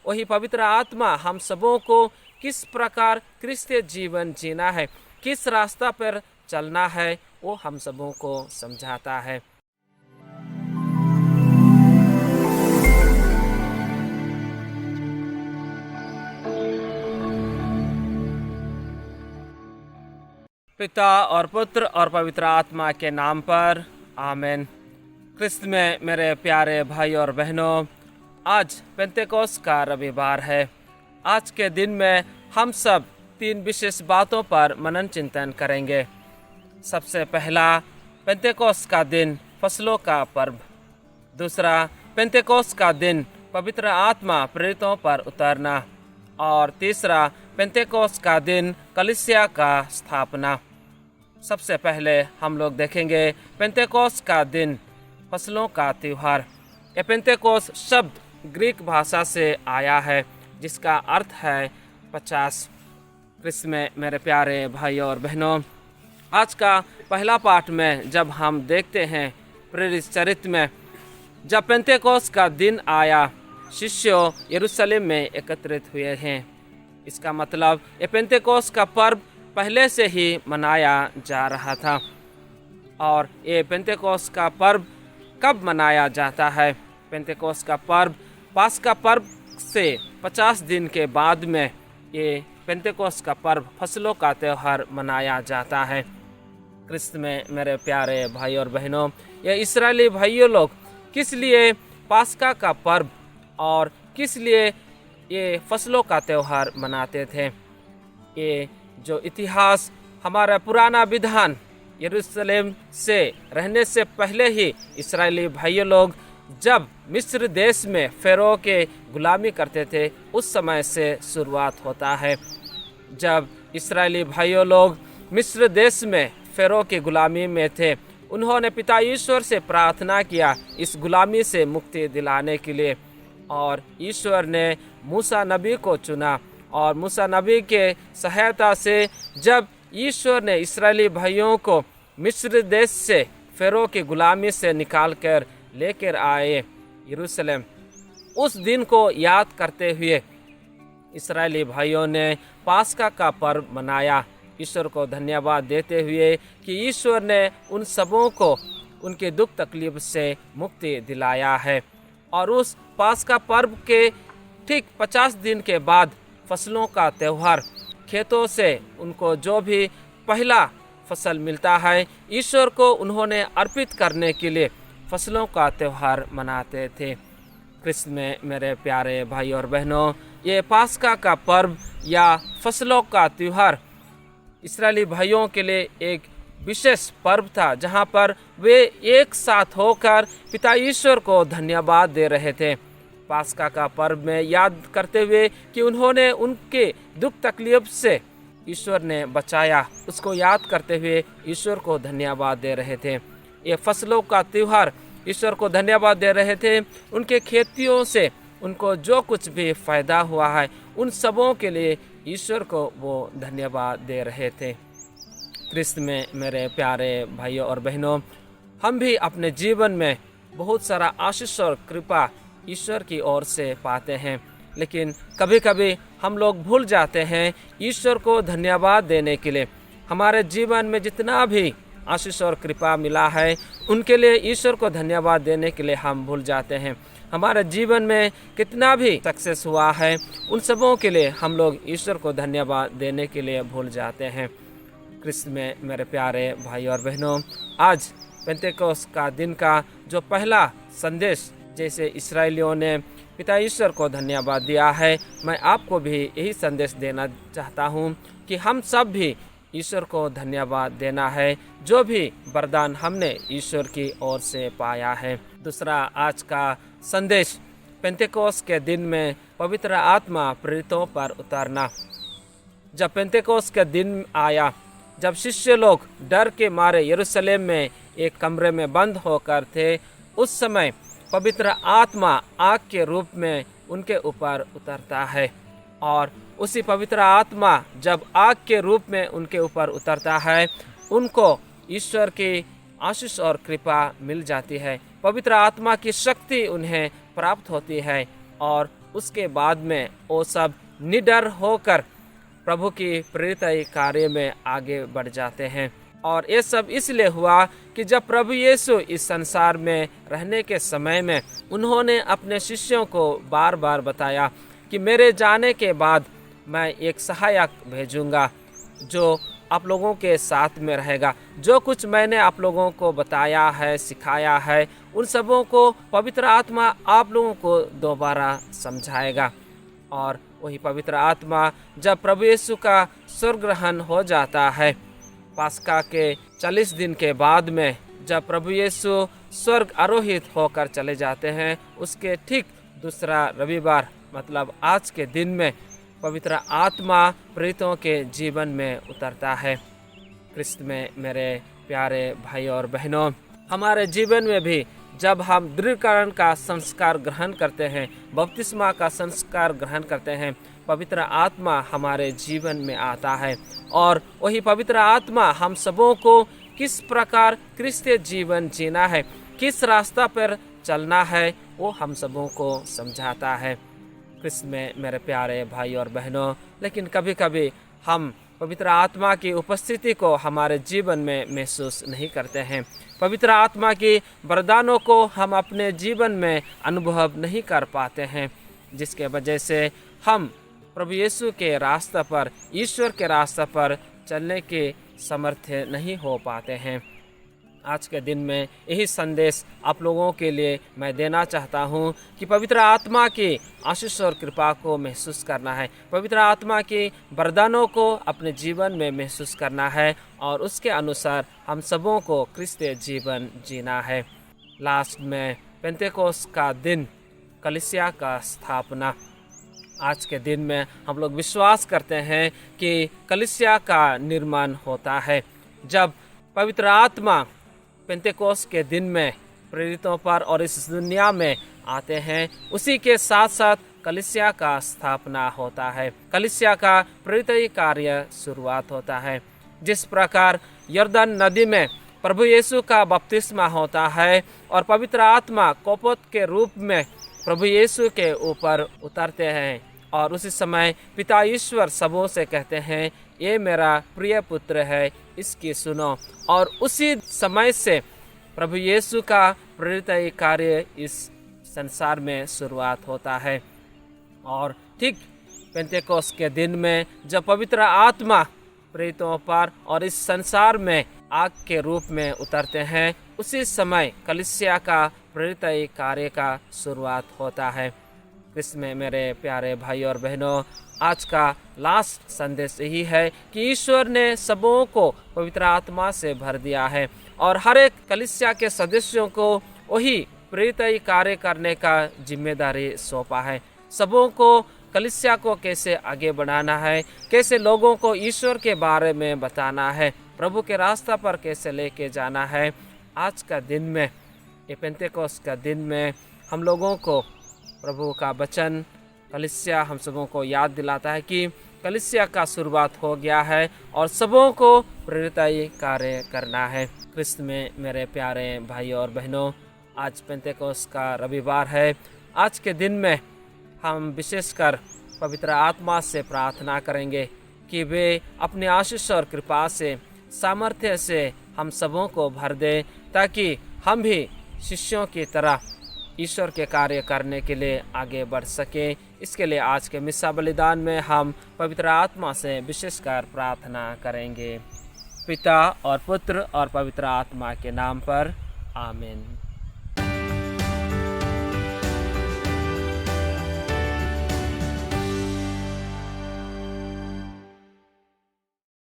वही पवित्र आत्मा हम सबों को किस प्रकार क्रिस्तीय जीवन जीना है, किस रास्ता पर चलना है, वो हम सबों को समझाता है। पिता और पुत्र और पवित्र आत्मा के नाम पर आमीन। क्रिस्त में मेरे प्यारे भाई और बहनों, आज पेंतेकोस्त का रविवार है। आज के दिन में हम सब 3 विशेष बातों पर मनन चिंतन करेंगे। सबसे पहला, पेंतेकोस्त का दिन फसलों का पर्व। दूसरा, पेंतेकोस्त का दिन पवित्र आत्मा प्रेरितों पर उतरना। और तीसरा, पेंतेकोस्त का दिन कलीसिया का स्थापना। सबसे पहले हम लोग देखेंगे पेंतेकोस्त का दिन, फसलों का त्योहार। ये पेंतेकोस्त शब्द ग्रीक भाषा से आया है जिसका अर्थ है 50। क्रिस्त में मेरे प्यारे भाई और बहनों, आज का पहला पाठ में जब हम देखते हैं प्रेरित चरित्र में, जब पेंतेकोस्त का दिन आया, शिष्यों यरूशलेम में एकत्रित हुए हैं। इसका मतलब ये पेंतेकोस्त का पर्व पहले से ही मनाया जा रहा था। और ये पेंतेकोस्त का पर्व कब मनाया जाता है? पेंतेकोस्त का पर्व पास्का पर्व से 50 दिन के बाद में ये पेंतेकोस्त का पर्व फसलों का त्यौहार मनाया जाता है। क्रिस्त में मेरे प्यारे भाई और बहनों, ये इस्राएली भाइयों लोग किस लिए पास्का का पर्व और किस लिए ये फसलों का त्यौहार मनाते थे? ये जो इतिहास, हमारा पुराना विधान, यरूशलेम से रहने से पहले ही इस्राएली भाइयों लोग जब मिस्र देश में फ़ेरो के गुलामी करते थे, उस समय से शुरुआत होता है। जब इस्राएली भाइयों लोग मिस्र देश में फ़ेरो की गुलामी में थे, उन्होंने पिता ईश्वर से प्रार्थना किया इस गुलामी से मुक्ति दिलाने के लिए। और ईश्वर ने मूसा नबी को चुना और मूसा नबी के सहायता से जब ईश्वर ने इस्राएली भाइयों को मिस्र देश से फ़ेरो की गुलामी से निकाल कर लेकर आए यरूशलेम, उस दिन को याद करते हुए इस्राएली भाइयों ने पास्का का पर्व मनाया, ईश्वर को धन्यवाद देते हुए कि ईश्वर ने उन सबों को उनके दुख तकलीफ से मुक्ति दिलाया है। और उस पास्का पर्व के ठीक 50 दिन के बाद फसलों का त्यौहार, खेतों से उनको जो भी पहला फसल मिलता है, ईश्वर को उन्होंने अर्पित करने के लिए फसलों का त्यौहार मनाते थे। क्रिस्त में मेरे प्यारे भाई और बहनों, ये पास्का का पर्व या फसलों का त्यौहार इस्राएली भाइयों के लिए एक विशेष पर्व था, जहाँ पर वे एक साथ होकर पिता ईश्वर को धन्यवाद दे रहे थे। पास्का का पर्व में याद करते हुए कि उन्होंने उनके दुख तकलीफ से ईश्वर ने बचाया, उसको याद करते हुए ईश्वर को धन्यवाद दे रहे थे। ये फसलों का त्यौहार ईश्वर को धन्यवाद दे रहे थे। उनके खेतियों से उनको जो कुछ भी फायदा हुआ है, उन सबों के लिए ईश्वर को वो धन्यवाद दे रहे थे। क्रिस्त में मेरे प्यारे भाइयों और बहनों, हम भी अपने जीवन में बहुत सारा आशीष और कृपा ईश्वर की ओर से पाते हैं, लेकिन कभी कभी हम लोग भूल जाते हैं ईश्वर को धन्यवाद देने के लिए। हमारे जीवन में जितना भी आशीष और कृपा मिला है, उनके लिए ईश्वर को धन्यवाद देने के लिए हम भूल जाते हैं। हमारे जीवन में कितना भी सक्सेस हुआ है, उन सबों के लिए हम लोग ईश्वर को धन्यवाद देने के लिए भूल जाते हैं। क्रिस्त में मेरे प्यारे भाई और बहनों, आज पेंतेकोस्त का दिन का जो पहला संदेश, जैसे इस्राएलियों ने पिता ईश्वर को धन्यवाद दिया है, मैं आपको भी यही संदेश देना चाहता हूँ कि हम सब भी ईश्वर को धन्यवाद देना है, जो भी वरदान हमने ईश्वर की ओर से पाया है। दूसरा, आज का संदेश पेंतेकोस्त के दिन में पवित्र आत्मा प्रेरितों पर उतरना। जब पेंतेकोस्त के दिन आया, जब शिष्य लोग डर के मारे यरूशलेम में एक कमरे में बंद होकर थे, उस समय पवित्र आत्मा आग के रूप में उनके ऊपर उतरता है। और उसी पवित्र आत्मा जब आग के रूप में उनके ऊपर उतरता है, उनको ईश्वर की आशीष और कृपा मिल जाती है। पवित्र आत्मा की शक्ति उन्हें प्राप्त होती है और उसके बाद में वो सब निडर होकर प्रभु की प्रेरित कार्य में आगे बढ़ जाते हैं। और ये सब इसलिए हुआ कि जब प्रभु यीशु इस संसार में रहने के समय में उन्होंने अपने शिष्यों को बार बार बताया कि मेरे जाने के बाद मैं एक सहायक भेजूंगा जो आप लोगों के साथ में रहेगा। जो कुछ मैंने आप लोगों को बताया है, सिखाया है, उन सबों को पवित्र आत्मा आप लोगों को दोबारा समझाएगा। और वही पवित्र आत्मा जब प्रभु यीशु का स्वर्ग ग्रहण हो जाता है, पास्का के 40 दिन के बाद में जब प्रभु यीशु स्वर्ग आरोहित होकर चले जाते हैं, उसके ठीक दूसरा रविवार मतलब आज के दिन में पवित्र आत्मा प्रेरितों के जीवन में उतरता है। क्रिस्त में मेरे प्यारे भाई और बहनों, हमारे जीवन में भी जब हम दृढ़ीकरण का संस्कार ग्रहण करते हैं, बपतिस्मा का संस्कार ग्रहण करते हैं, पवित्र आत्मा हमारे जीवन में आता है और वही पवित्र आत्मा हम सबों को किस प्रकार क्रिस्तीय जीवन जीना है, किस रास्ता पर चलना है, वो हम सबों को समझाता है। क्रिस्त में मेरे प्यारे भाई और बहनों, लेकिन कभी कभी हम पवित्र आत्मा की उपस्थिति को हमारे जीवन में महसूस नहीं करते हैं। पवित्र आत्मा की वरदानों को हम अपने जीवन में अनुभव नहीं कर पाते हैं, जिसके वजह से हम प्रभु यीशु के रास्ते पर, ईश्वर के रास्ते पर चलने के समर्थ नहीं हो पाते हैं। आज के दिन में यही संदेश आप लोगों के लिए मैं देना चाहता हूँ कि पवित्र आत्मा की आशीष और कृपा को महसूस करना है, पवित्र आत्मा की वरदानों को अपने जीवन में महसूस करना है और उसके अनुसार हम सबों को क्रिस्तीय जीवन जीना है। लास्ट में पेंतेकोस्त का दिन, कलीसिया का स्थापना। आज के दिन में हम लोग विश्वास करते हैं कि कलीसिया का निर्माण होता है जब पवित्र आत्मा पेंतेकोस्त के दिन में प्रेरितों पर और इस दुनिया में आते हैं। उसी के साथ साथ कलीसिया का स्थापना होता है, कलीसिया का प्रेरित कार्य शुरुआत होता है। जिस प्रकार यरदन नदी में प्रभु यीशु का बपतिस्मा होता है और पवित्र आत्मा कोपत के रूप में प्रभु यीशु के ऊपर उतरते हैं और उसी समय पिता ईश्वर सबों से कहते हैं, ये मेरा प्रिय पुत्र है, इसकी सुनो। और उसी समय से प्रभु यीशु का प्रेरित कार्य इस संसार में शुरुआत होता है। और ठीक पेंतेकोस्त के दिन में जब पवित्र आत्मा प्रेरितों पर और इस संसार में आग के रूप में उतरते हैं, उसी समय कलीसिया का प्रेरित कार्य का शुरुआत होता है। इसमें मेरे प्यारे भाई और बहनों, आज का लास्ट संदेश यही है कि ईश्वर ने सबों को पवित्र आत्मा से भर दिया है और हर एक कलीसिया के सदस्यों को वही प्रेरित कार्य करने का जिम्मेदारी सौंपा है। सबों को कलीसिया को कैसे आगे बढ़ाना है, कैसे लोगों को ईश्वर के बारे में बताना है, प्रभु के रास्ता पर कैसे लेके जाना है। आज का दिन में, ये पेंतेकोस्त का दिन में हम लोगों को प्रभु का वचन, कलीसिया हम सबों को याद दिलाता है कि कलीसिया का शुरुआत हो गया है और सबों को प्रेरित कार्य करना है। क्रिस्त में मेरे प्यारे भाई और बहनों, आज पेंतेकोस्त का रविवार है। आज के दिन में हम विशेषकर पवित्र आत्मा से प्रार्थना करेंगे कि वे अपनी आशीष और कृपा से, सामर्थ्य से हम सबों को भर दे, ताकि हम भी शिष्यों की तरह ईश्वर के कार्य करने के लिए आगे बढ़ सके। इसके लिए आज के मिस्सा बलिदान में हम पवित्र आत्मा से विशेषकर प्रार्थना करेंगे। पिता और पुत्र और पवित्र आत्मा के नाम पर, आमीन।